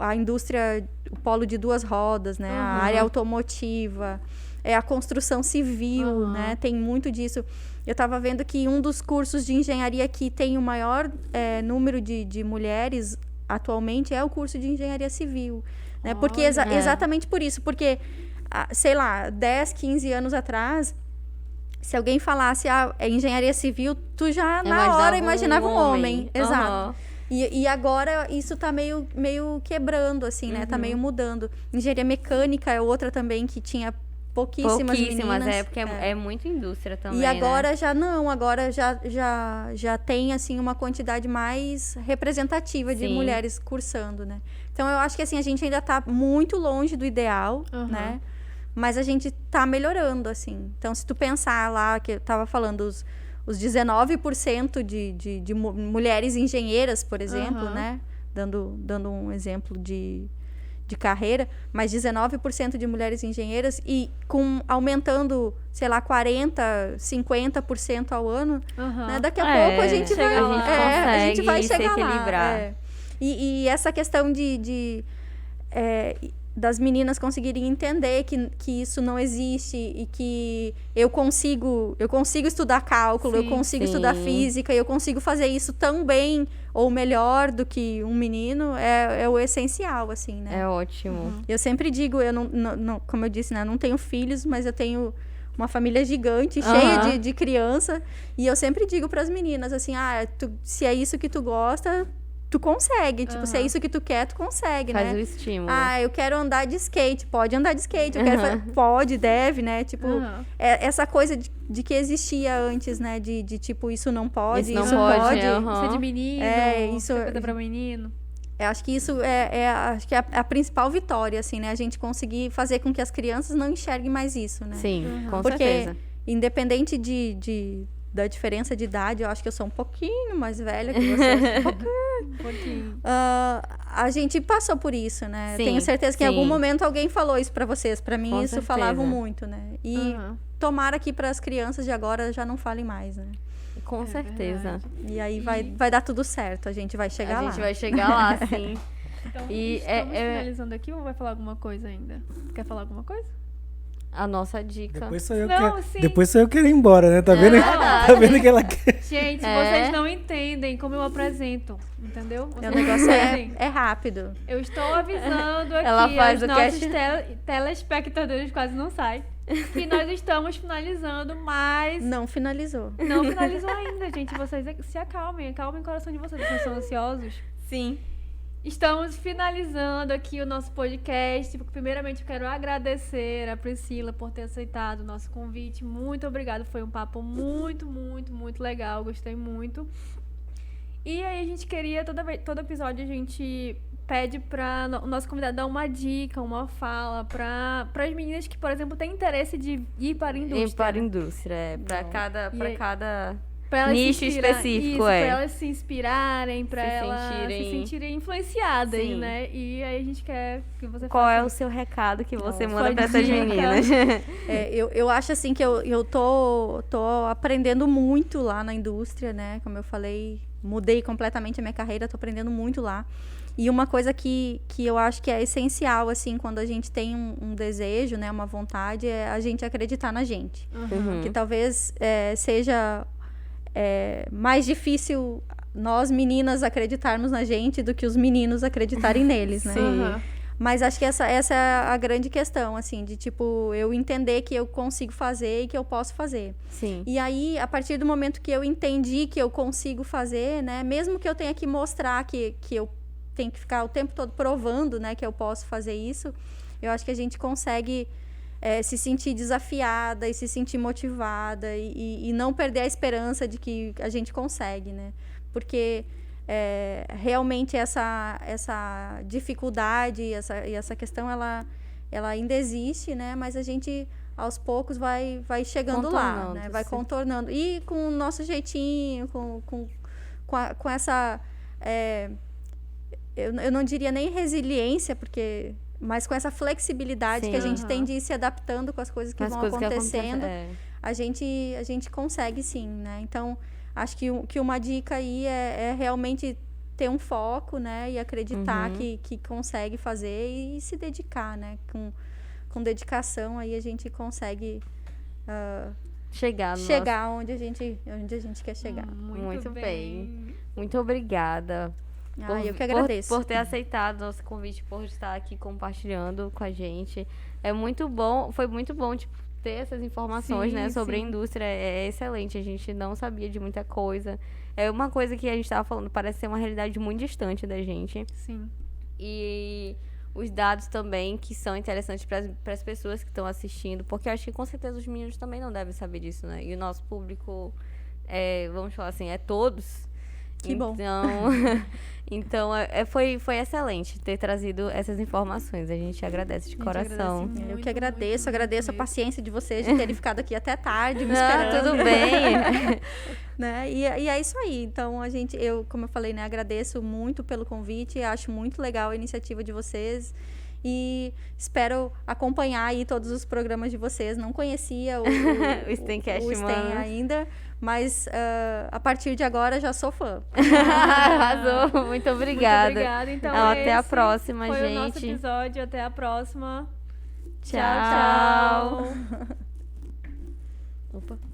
Speaker 3: A indústria, o polo de 2 rodas, né? A área automotiva, a construção civil, né? Tem muito disso. Eu estava vendo que um dos cursos de engenharia que tem o maior número de mulheres atualmente é o curso de engenharia civil, né? Porque exatamente por isso, porque, sei lá, 10, 15 anos atrás, se alguém falasse engenharia civil, tu já na hora imaginava um homem. Exato. E agora isso tá meio quebrando, assim, né? Tá meio mudando. Engenharia mecânica é outra também que tinha pouquíssimas meninas.
Speaker 2: Porque é muito indústria também,
Speaker 3: e agora
Speaker 2: né?
Speaker 3: agora já tem, assim, uma quantidade mais representativa de mulheres cursando, né? Então, eu acho que, assim, a gente ainda tá muito longe do ideal, né? Mas a gente tá melhorando, assim. Então, se tu pensar lá, que eu tava falando, os 19% de mulheres engenheiras, por exemplo, né? Dando um exemplo de carreira, mas 19% de mulheres engenheiras e aumentando, sei lá, 40%, 50% ao ano, né? Daqui a pouco a gente vai chegar lá. E essa questão das meninas conseguirem entender que isso não existe e que eu consigo estudar cálculo, eu consigo estudar física, eu consigo fazer isso tão bem ou melhor do que um menino, é o essencial, assim, né?
Speaker 2: É ótimo.
Speaker 3: Eu sempre digo, eu não, como eu disse, né, eu não tenho filhos, mas eu tenho uma família gigante, cheia de criança, e eu sempre digo para as meninas, assim, se é isso que tu gosta, tu consegue, tipo, se é isso que tu quer, tu consegue, né?
Speaker 2: Faz o estímulo.
Speaker 3: Eu quero andar de skate, pode andar de skate, eu quero pode, deve, né? Tipo, essa coisa de que existia antes, né? De tipo, isso não pode, isso pode.
Speaker 1: Isso é de menino, isso é coisa pra menino.
Speaker 3: Eu acho que isso acho que é a principal vitória, assim, né? A gente conseguir fazer com que as crianças não enxerguem mais isso, né?
Speaker 2: Sim, com
Speaker 3: Porque,
Speaker 2: certeza.
Speaker 3: independente da diferença de idade, eu acho que eu sou um pouquinho mais velha que você.
Speaker 1: Um pouquinho.
Speaker 3: A gente passou por isso, né?
Speaker 2: Sim,
Speaker 3: Tenho certeza que em algum momento alguém falou isso pra vocês. Pra mim,
Speaker 2: Com
Speaker 3: isso
Speaker 2: certeza.
Speaker 3: falavam muito, né? E tomara que para as crianças de agora já não falem mais, né?
Speaker 2: Com certeza.
Speaker 3: E aí vai dar tudo certo. A gente vai chegar lá.
Speaker 2: A gente vai chegar lá, sim.
Speaker 1: Então,
Speaker 2: E
Speaker 1: estamos finalizando aqui ou vai falar alguma coisa ainda? Quer falar alguma coisa?
Speaker 2: A nossa dica.
Speaker 4: Depois sou eu
Speaker 1: sim.
Speaker 4: Depois sou eu querer ir embora, né? Tá vendo? Tá vendo que ela quer.
Speaker 1: Gente, vocês não entendem como eu apresento, entendeu?
Speaker 3: O negócio é rápido.
Speaker 1: Eu estou avisando aqui
Speaker 2: Ela faz
Speaker 1: aos
Speaker 2: o
Speaker 1: nossos
Speaker 2: cast.
Speaker 1: telespectadores, quase não sai, que nós estamos finalizando, mas
Speaker 3: Não finalizou.
Speaker 1: não finalizou ainda, gente. Vocês se acalmem o coração de vocês. Vocês são ansiosos?
Speaker 2: Sim.
Speaker 1: Estamos finalizando aqui o nosso podcast. Primeiramente, eu quero agradecer a Priscila por ter aceitado o nosso convite. Muito obrigada. Foi um papo muito, muito, muito legal. Gostei muito. E aí, a gente queria, todo episódio, a gente pede para o nosso convidado dar uma dica, uma fala para as meninas que, por exemplo, têm interesse de ir para a indústria.
Speaker 2: Ir para a indústria, para cada
Speaker 1: pra elas
Speaker 2: nicho específico,
Speaker 1: pra elas se inspirarem, pra
Speaker 2: Se
Speaker 1: elas
Speaker 2: sentirem-
Speaker 1: se sentirem influenciadas,
Speaker 2: Sim.
Speaker 1: né? E aí a gente quer que você
Speaker 2: Qual é
Speaker 1: faça
Speaker 2: o seu recado que você
Speaker 1: Sua
Speaker 2: manda para essas
Speaker 1: dica.
Speaker 2: meninas?
Speaker 3: Eu acho assim que eu tô aprendendo muito lá na indústria, né? Como eu falei, mudei completamente a minha carreira, tô aprendendo muito lá. E uma coisa que eu acho que é essencial, assim, quando a gente tem um desejo, né? Uma vontade, é a gente acreditar na gente. Que talvez seja mais difícil nós, meninas, acreditarmos na gente do que os meninos acreditarem neles, né?
Speaker 2: Sim.
Speaker 3: Mas acho que essa é a grande questão, assim, de tipo, eu entender que eu consigo fazer e que eu posso fazer.
Speaker 2: Sim.
Speaker 3: E aí, a partir do momento que eu entendi que eu consigo fazer, né, mesmo que eu tenha que mostrar que eu tenho que ficar o tempo todo provando, né, que eu posso fazer isso, eu acho que a gente consegue se sentir desafiada e se sentir motivada e não perder a esperança de que a gente consegue, né? Porque realmente essa dificuldade e essa questão, ela ainda existe, né? Mas a gente, aos poucos, vai chegando lá, né? Vai contornando. E com o nosso jeitinho, com essa... eu não diria nem resiliência, mas com essa flexibilidade que a gente tem de ir se adaptando com as coisas que vão acontecendo, a gente consegue sim, né? Então, acho que uma dica aí é realmente ter um foco, né? E acreditar que consegue fazer e se dedicar, né? Com dedicação, aí a gente consegue chegar onde a gente quer chegar.
Speaker 2: Muito bem. Muito obrigada.
Speaker 3: Eu que agradeço.
Speaker 2: Por ter aceitado nosso convite, por estar aqui compartilhando com a gente. É muito bom, foi muito bom, tipo, ter essas informações, né, sobre a indústria. É excelente, a gente não sabia de muita coisa. É uma coisa que a gente estava falando, parece ser uma realidade muito distante da gente.
Speaker 1: Sim.
Speaker 2: E os dados também, que são interessantes para as pessoas que estão assistindo, porque eu acho que com certeza os meninos também não devem saber disso, né? E o nosso público, vamos falar assim, todos.
Speaker 3: Que bom.
Speaker 2: Então foi excelente ter trazido essas informações. A gente agradece de coração.
Speaker 3: Eu que agradeço a paciência de vocês de terem ficado aqui até tarde me esperando.
Speaker 2: Tudo bem.
Speaker 3: Né? E é isso aí. Então, como eu falei, né, agradeço muito pelo convite, acho muito legal a iniciativa de vocês. E espero acompanhar aí todos os programas de vocês. Não conhecia o
Speaker 2: Stencast
Speaker 3: Sten ainda, mas a partir de agora já sou fã.
Speaker 2: Arrasou, muito obrigada.
Speaker 1: Muito obrigada. Então,
Speaker 2: até a próxima,
Speaker 1: foi
Speaker 2: gente.
Speaker 1: Foi o nosso episódio. Até a próxima.
Speaker 2: Tchau.
Speaker 3: Opa.